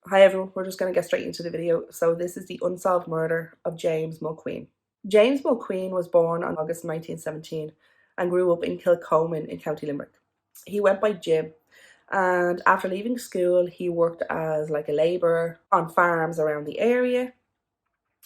Hi everyone, we're just going to get straight into the video. So this is the unsolved murder of James Mulqueen. James Mulqueen was born on August 1917 and grew up in Kilcoman in County Limerick. He went by Jim, and after leaving school he worked as like a labourer on farms around the area.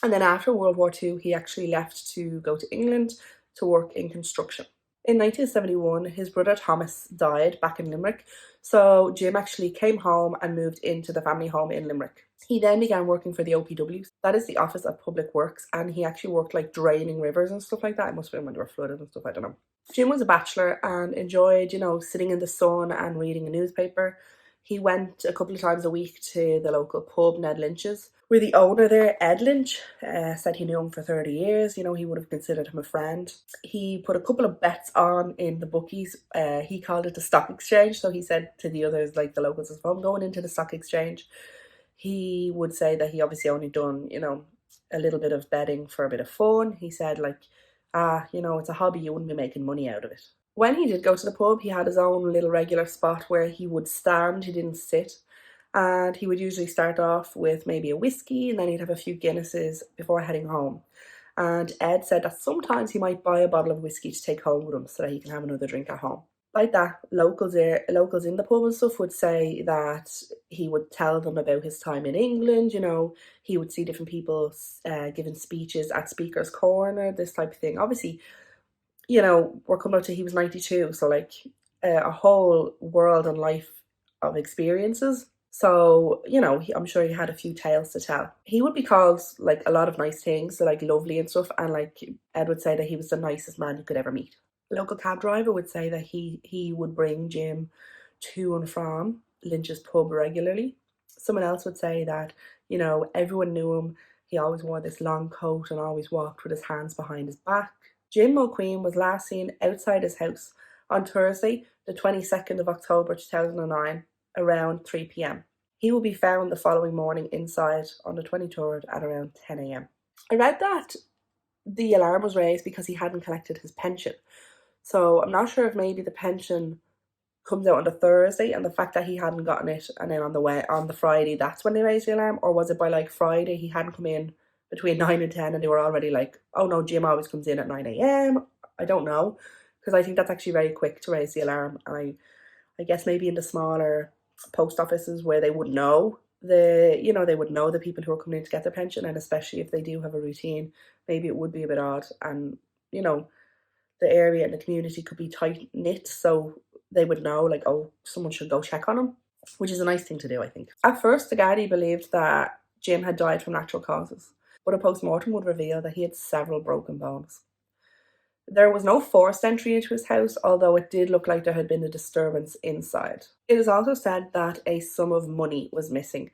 And then after World War II he actually left to go to England to work in construction. In 1971, his brother Thomas died back in Limerick, so Jim actually came home and moved into the family home in Limerick. He then began working for the OPW, that is the Office of Public Works, and he actually worked like draining rivers and stuff like that. It must have been when they were flooded and stuff, I don't know. Jim was a bachelor and enjoyed, sitting in the sun and reading a newspaper. He went a couple of times a week to the local pub, Ned Lynch's, where the owner there, Ed Lynch, said he knew him for 30 years. He would have considered him a friend. He put a couple of bets on in the bookies. He called it the stock exchange. So he said to the others, like the locals, if I'm going into the stock exchange, he would say that he obviously only done, a little bit of betting for a bit of fun. He said like, it's a hobby, you wouldn't be making money out of it. When he did go to the pub, he had his own little regular spot where he would stand, he didn't sit. And he would usually start off with maybe a whiskey and then he'd have a few Guinnesses before heading home. And Ed said that sometimes he might buy a bottle of whiskey to take home with him so that he can have another drink at home. Like that, locals in the pub and stuff would say that he would tell them about his time in England. He would see different people giving speeches at Speaker's Corner, this type of thing. Obviously, we're coming up to he was 92, so like a whole world and life of experiences. So, I'm sure he had a few tales to tell. He would be called like a lot of nice things, so like lovely and stuff, and like Ed would say that he was the nicest man you could ever meet. The local cab driver would say that he would bring Jim to and from Lynch's pub regularly. Someone else would say that, everyone knew him. He always wore this long coat and always walked with his hands behind his back. Jim Mulqueen was last seen outside his house on Thursday, the 22nd of October 2009, around 3 p.m. He will be found the following morning inside on the 23rd at around 10 a.m. I read that the alarm was raised because he hadn't collected his pension. So I'm not sure if maybe the pension comes out on the Thursday and the fact that he hadn't gotten it, and then on the Friday that's when they raised the alarm, or was it by like Friday he hadn't come in between 9 and 10 and they were already like, oh no, Jim always comes in at 9 a.m. I don't know, because I think that's actually very quick to raise the alarm. And I guess maybe in the smaller post offices where they would know they would know the people who are coming in to get their pension, and especially if they do have a routine, maybe it would be a bit odd. And the area and the community could be tight knit, so they would know like, oh, someone should go check on him, which is a nice thing to do, I think. At first the Gardaí believed that Jim had died from natural causes, but a post-mortem would reveal that he had several broken bones. There was no forced entry into his house, although it did look like there had been a disturbance inside. It is also said that a sum of money was missing.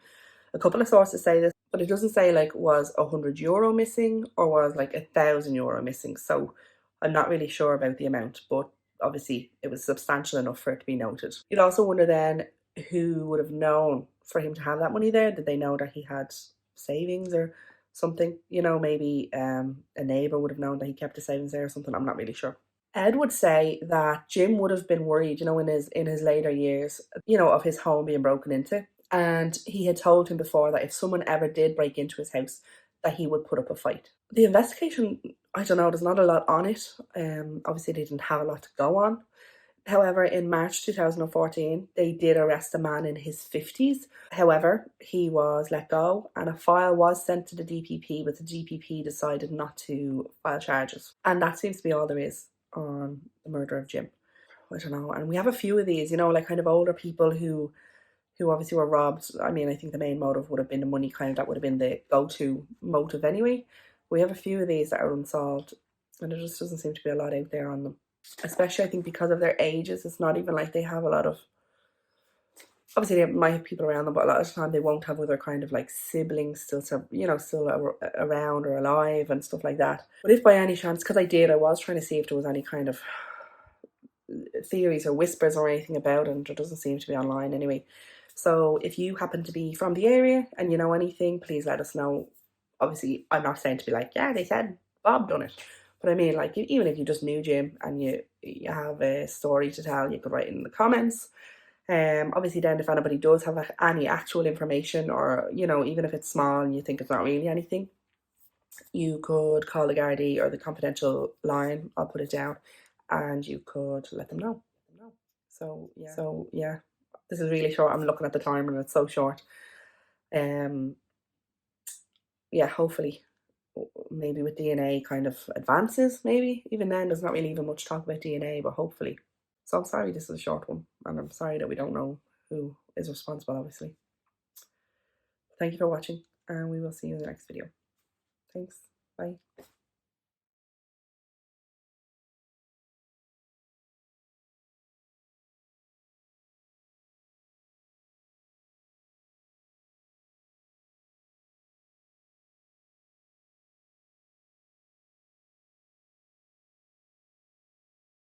A couple of sources say this, but it doesn't say like was €100 missing or was like €1,000 missing. So I'm not really sure about the amount, but obviously it was substantial enough for it to be noted. You'd also wonder then who would have known for him to have that money there. Did they know that he had savings or something? Maybe a neighbour would have known that he kept his savings there or something. I'm not really sure. Ed would say that Jim would have been worried, in his later years, of his home being broken into. And he had told him before that if someone ever did break into his house, that he would put up a fight. The investigation, I don't know, there's not a lot on it. Obviously they didn't have a lot to go on. However, in March 2014, they did arrest a man in his 50s. However, he was let go and a file was sent to the DPP, but the DPP decided not to file charges. And that seems to be all there is on the murder of Jim. I don't know. And we have a few of these, like kind of older people who obviously were robbed. I mean, I think the main motive would have been the money, kind of that would have been the go-to motive anyway. We have a few of these that are unsolved, and there just doesn't seem to be a lot out there on them. Especially, I think, because of their ages. It's not even like they have a lot of... Obviously, they might have people around them, but a lot of the time they won't have other kind of like siblings still around or alive and stuff like that. But if by any chance, because I was trying to see if there was any kind of theories or whispers or anything about it, and there doesn't seem to be online anyway. So if you happen to be from the area and you know anything, please let us know. Obviously, I'm not saying to be like, yeah, they said Bob done it. But I mean, like, even if you just knew Jim and you have a story to tell, you could write it in the comments. Obviously then if anybody does have any actual information, or you know, even if it's small and you think it's not really anything, you could call the Gardaí or the confidential line, I'll put it down, and you could let them know. So yeah, this is really short. I'm looking at the time and it's so short. Yeah, hopefully maybe with DNA kind of advances, maybe even then there's not really even much talk about DNA, but hopefully. So I'm sorry this is a short one, and I'm sorry that we don't know who is responsible, obviously. Thank you for watching, and we will see you in the next video. Thanks. Bye.